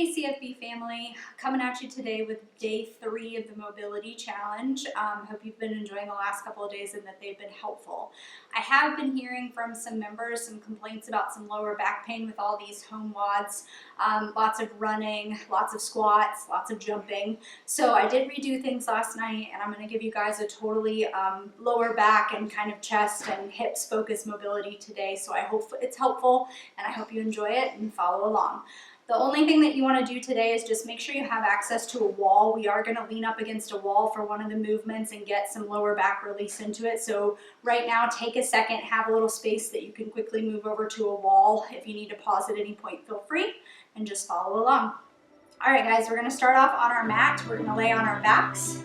Hey CFB family, coming at you today with day 3 of the mobility challenge. Hope you've been enjoying the last couple of days and that they've been helpful. I have been hearing from some members some complaints about some lower back pain with all these home WODs, lots of running, lots of squats, lots of jumping. So I did redo things last night and I'm going to give you guys a totally lower back and kind of chest and hips focused mobility today. So I hope it's helpful and I hope you enjoy it and follow along. The only thing that you want to do today is just make sure you have access to a wall. We are going to lean up against a wall for one of the movements and get some lower back release into it. So right now, take a second, have a little space that you can quickly move over to a wall. If you need to pause at any point, feel free and just follow along. All right, guys, we're going to start off on our mat. We're going to lay on our backs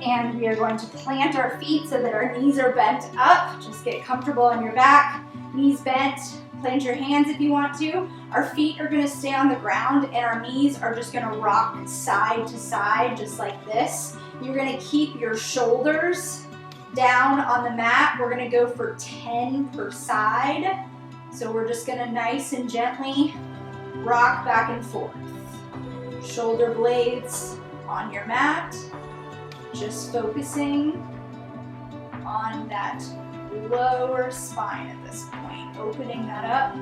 and we are going to plant our feet so that our knees are bent up. Just get comfortable on your back, knees bent. Plant your hands if you want to. Our feet are going to stay on the ground and our knees are just going to rock side to side just like this. You're going to keep your shoulders down on the mat. We're going to go for 10 per side. So we're just going to nice and gently rock back and forth. Shoulder blades on your mat. Just focusing on that lower spine at this point, opening that up,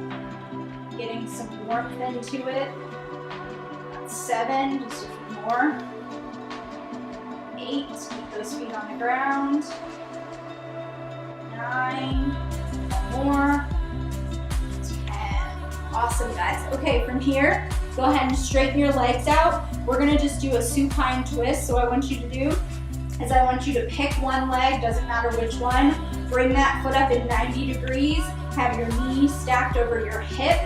getting some warmth into it. That's 7, just a few more. 8, keep those feet on the ground. 9, one more. 10. Awesome, guys. Okay, from here, go ahead and straighten your legs out. We're gonna just do a supine twist. So what I want you to do is I want you to pick one leg, doesn't matter which one. Bring that foot up in 90 degrees. Have your knee stacked over your hip.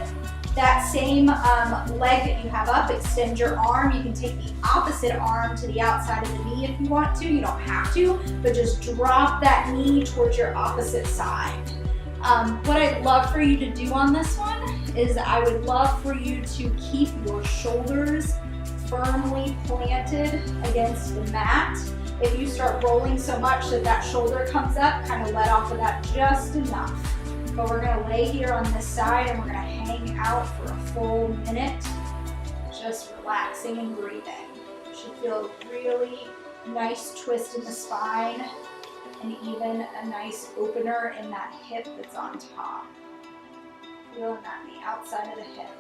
That same leg that you have up, extend your arm. You can take the opposite arm to the outside of the knee if you want to. You don't have to, but just drop that knee towards your opposite side. What I'd love for you to do on this one is I would love for you to keep your shoulders firmly planted against the mat. If you start rolling so much that that shoulder comes up, kind of let off of that just enough. But we're going to lay here on this side and we're going to hang out for a full minute, just relaxing and breathing. You should feel a really nice twist in the spine and even a nice opener in that hip that's on top. Feeling that on the outside of the hip.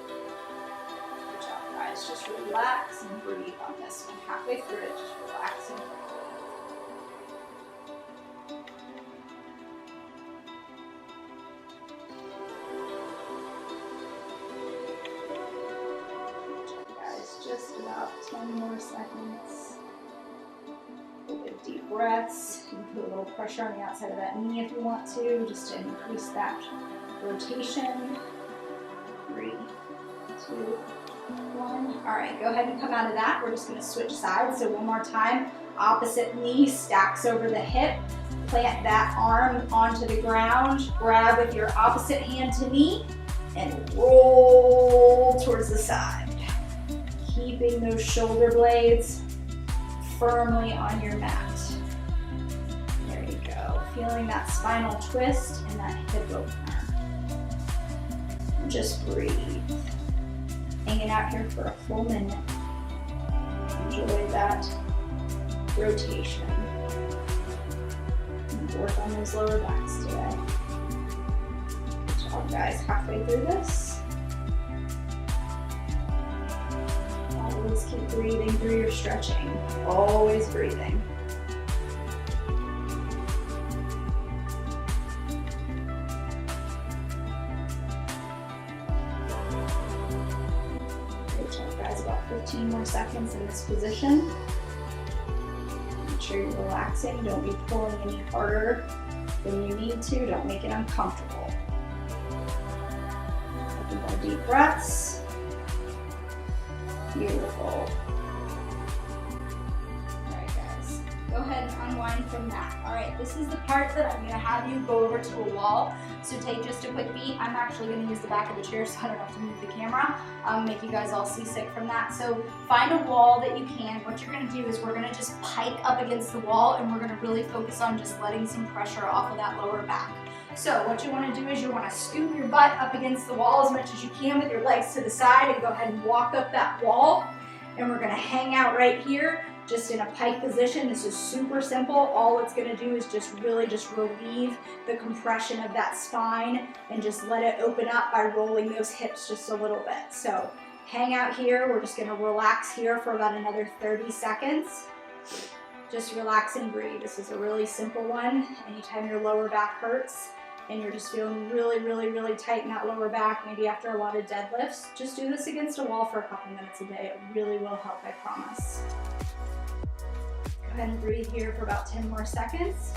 Good job, guys. Just relax and breathe on this one. Halfway through it, just relax and breathe. Just about 10 more seconds. A little bit of deep breaths. You can put a little pressure on the outside of that knee if you want to, just to increase that rotation. 3, 2, 1. All right, go ahead and come out of that. We're just going to switch sides. So one more time. Opposite knee stacks over the hip. Plant that arm onto the ground. Grab with your opposite hand to knee and roll towards the side. Keeping those shoulder blades firmly on your mat. There you go. Feeling that spinal twist and that hip opener. Just breathe. Hanging out here for a full minute. Enjoy that rotation. And work on those lower backs today. Good job, guys. Halfway through this. Always keep breathing through your stretching. Always breathing. Great job, guys. About 15 more seconds in this position. Make sure you're relaxing. Don't be pulling any harder than you need to. Don't make it uncomfortable. A couple more deep breaths. Beautiful. All right, guys, go ahead and unwind from that. All right, this is the part that I'm gonna have you go over to a wall. So take just a quick beat. I'm actually gonna use the back of the chair so I don't have to move the camera, make you guys all seasick from that. So find a wall that you can. What you're gonna do is we're gonna just pike up against the wall and we're gonna really focus on just letting some pressure off of that lower back. So what you want to do is you want to scoot your butt up against the wall as much as you can with your legs to the side and go ahead and walk up that wall. And we're going to hang out right here, just in a pike position. This is super simple. All it's going to do is just really just relieve the compression of that spine and just let it open up by rolling those hips just a little bit. So hang out here. We're just going to relax here for about another 30 seconds. Just relax and breathe. This is a really simple one. Anytime your lower back hurts and you're just feeling really, really, really tight in that lower back, maybe after a lot of deadlifts, just do this against a wall for a couple minutes a day. It really will help, I promise. Go ahead and breathe here for about 10 more seconds.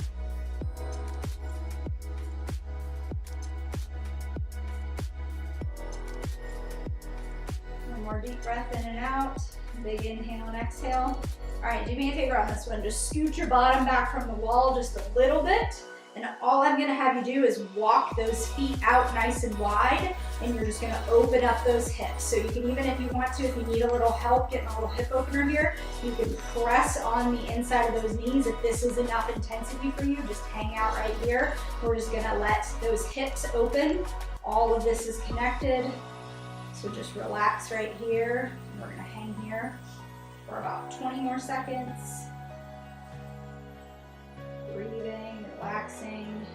One more deep breath in and out. Big inhale and exhale. All right, do me a favor on this one. Just scoot your bottom back from the wall just a little bit. And all I'm gonna have you do is walk those feet out nice and wide, and you're just gonna open up those hips. So you can even, if you want to, if you need a little help getting a little hip opener here, you can press on the inside of those knees. If this is enough intensity for you, just hang out right here. We're just gonna let those hips open. All of this is connected. So just relax right here. We're gonna hang here for about 20 more seconds. Breathing, relaxing,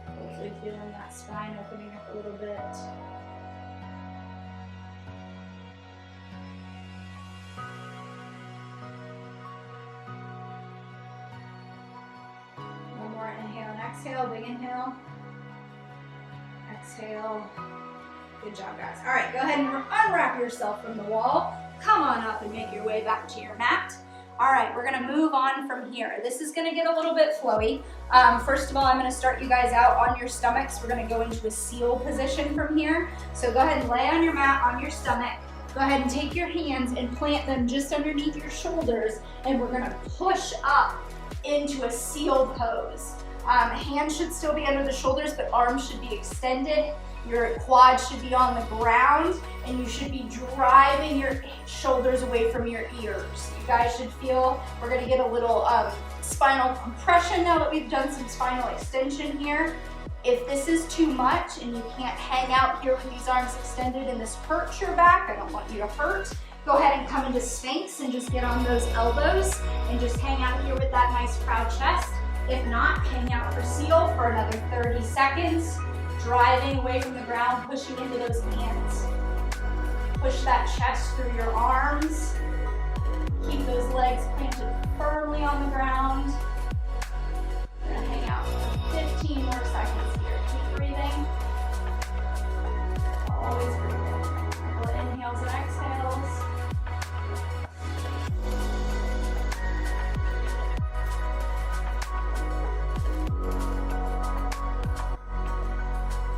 hopefully feeling that spine opening up a little bit. One more inhale and exhale, big inhale. Exhale. Good job, guys. All right, go ahead and unwrap yourself from the wall. Come on up and make your way back to your mat. All right, we're gonna move on from here. This is gonna get a little bit flowy. First of all, I'm gonna start you guys out on your stomachs. We're gonna go into a seal position from here. So go ahead and lay on your mat on your stomach. Go ahead and take your hands and plant them just underneath your shoulders, and we're gonna push up into a seal pose. Hands should still be under the shoulders, but arms should be extended. Your quads should be on the ground, and you should be driving your shoulders away from your ears. You guys should feel, we're gonna get a little spinal compression now that we've done some spinal extension here. If this is too much and you can't hang out here with these arms extended and this hurts your back, I don't want you to hurt, go ahead and come into Sphinx and just get on those elbows and just hang out here with that nice proud chest. If not, hang out for seal for another 30 seconds. Driving away from the ground, pushing into those hands. Push that chest through your arms. Keep those legs planted firmly on the ground. We're gonna hang out for 15 more seconds here. Keep breathing. Always breathing. Couple of inhales and exhales.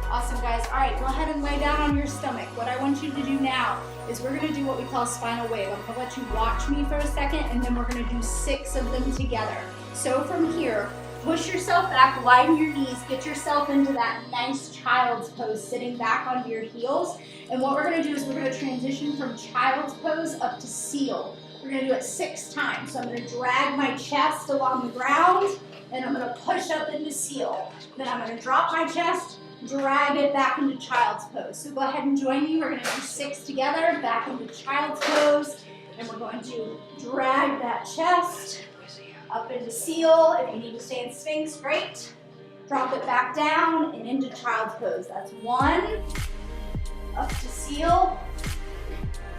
Awesome, guys. All right, go ahead and lay down on your stomach. What I want you to do now is we're gonna do what we call spinal wave. I'm gonna let you watch me for a second, and then we're gonna do 6 of them together. So from here, push yourself back, widen your knees, get yourself into that nice child's pose, sitting back onto your heels. And what we're gonna do is we're gonna transition from child's pose up to seal. We're gonna do it 6 times. So I'm gonna drag my chest along the ground, and I'm gonna push up into seal. Then I'm gonna drop my chest, drag it back into child's pose. So go ahead and join me. We're going to do 6 together, back into child's pose, and we're going to drag that chest up into seal. If you need to stay in Sphinx, great. Drop it back down and into child's pose. That's 1, up to seal.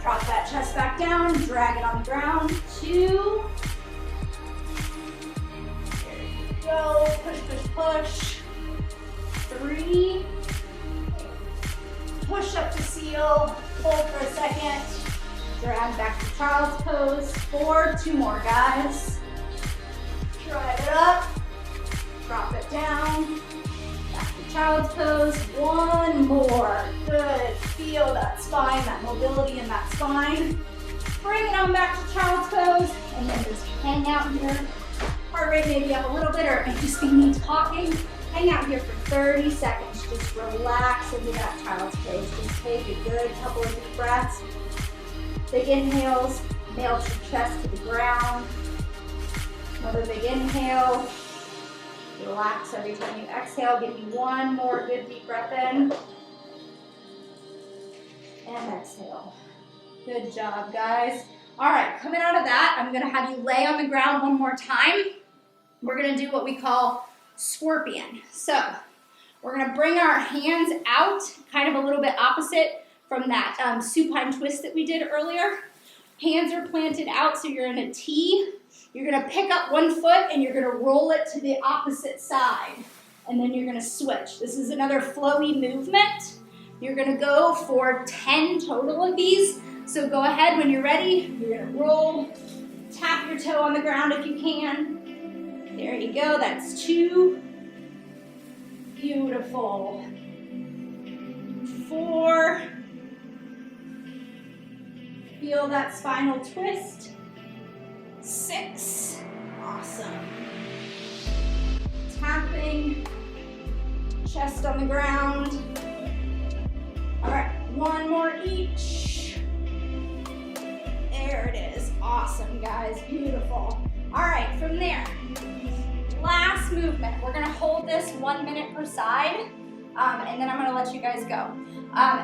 Drop that chest back down, drag it on the ground. 2. There you go. Push, push, push. 3, push up to seal, hold for a second, drag back to child's pose. 4, 2 more, guys. Drive it up, drop it down, back to child's pose. 1 more, good. Feel that spine, that mobility in that spine. Bring it on back to child's pose, and then just hang out here. Heart rate maybe up a little bit, or it may just be me talking. Hang out here for 30 seconds. Just relax into that child's pose. Just take a good couple of deep breaths. Big inhales. Melt your chest to the ground. Another big inhale. Relax every time you exhale. Give me one more good deep breath in. And exhale. Good job, guys. All right, coming out of that, I'm gonna have you lay on the ground one more time. We're gonna do what we call scorpion. So we're gonna bring our hands out, kind of a little bit opposite from that supine twist that we did earlier. Hands are planted out, so you're in a T. You're gonna pick up one foot and you're gonna roll it to the opposite side. And then you're gonna switch. This is another flowy movement. You're gonna go for 10 total of these. So go ahead when you're ready. You're gonna roll, tap your toe on the ground if you can. There you go, that's 2. Beautiful. 4. Feel that spinal twist. 6. Awesome. Tapping, chest on the ground. All right, one more each. There it is. Awesome, guys. Beautiful. All right, from there, last movement. We're gonna hold this 1 minute per side, and then I'm gonna let you guys go.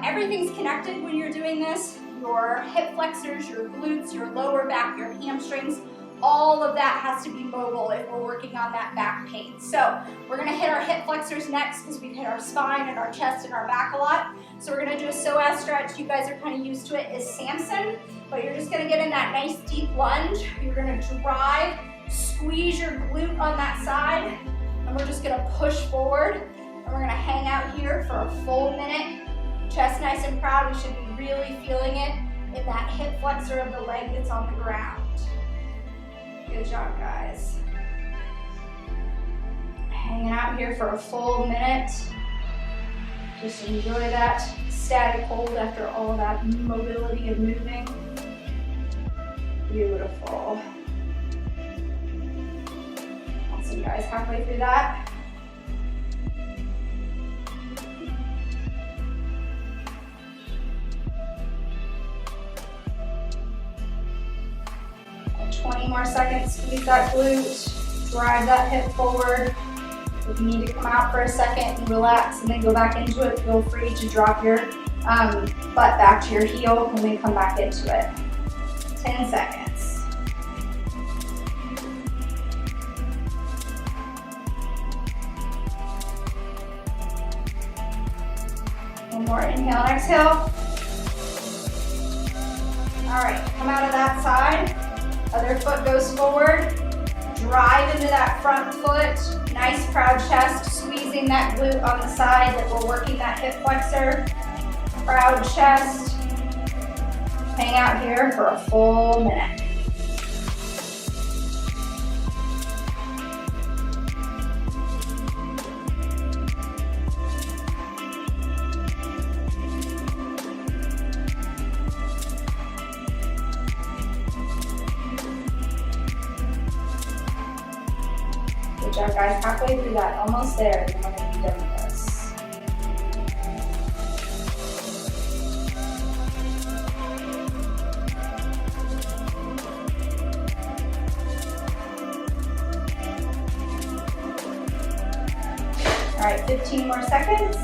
Everything's connected when you're doing this. Your hip flexors, your glutes, your lower back, your hamstrings, all of that has to be mobile if we're working on that back pain. So we're gonna hit our hip flexors next because we've hit our spine and our chest and our back a lot. So we're gonna do a psoas stretch. You guys are kind of used to it as Samson, but you're just gonna get in that nice deep lunge. You're gonna drive, squeeze your glute on that side, and we're just gonna push forward. And we're gonna hang out here for a full minute. Chest nice and proud. We should be really feeling it in that hip flexor of the leg that's on the ground. Good job, guys. Hanging out here for a full minute. Just enjoy that static hold after all that mobility and moving. Beautiful. Awesome, guys. Halfway through that. And 20 more seconds. Squeeze that glute. Drive that hip forward. If you need to come out for a second and relax and then go back into it, feel free to drop your butt back to your heel and then come back into it. 10 seconds. One more inhale and exhale. All right, come out of that side. Other foot goes forward. Drive into that front foot. Nice proud chest, squeezing that glute on the side that we're working that hip flexor. Proud chest. Hang out here for a full minute. Good job, guys. Halfway through that, almost there, and then we're going to be done with this. All right, 15 more seconds.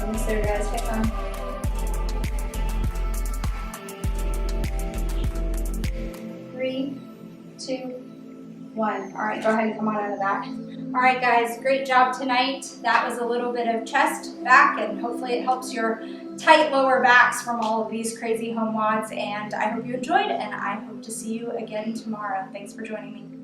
Almost there, guys. Hang on. 3, 2, 1. All right, go ahead and come on out of that. All right, guys, great job tonight. That was a little bit of chest, back, and hopefully it helps your tight lower backs from all of these crazy home WODs. And I hope you enjoyed, and I hope to see you again tomorrow. Thanks for joining me.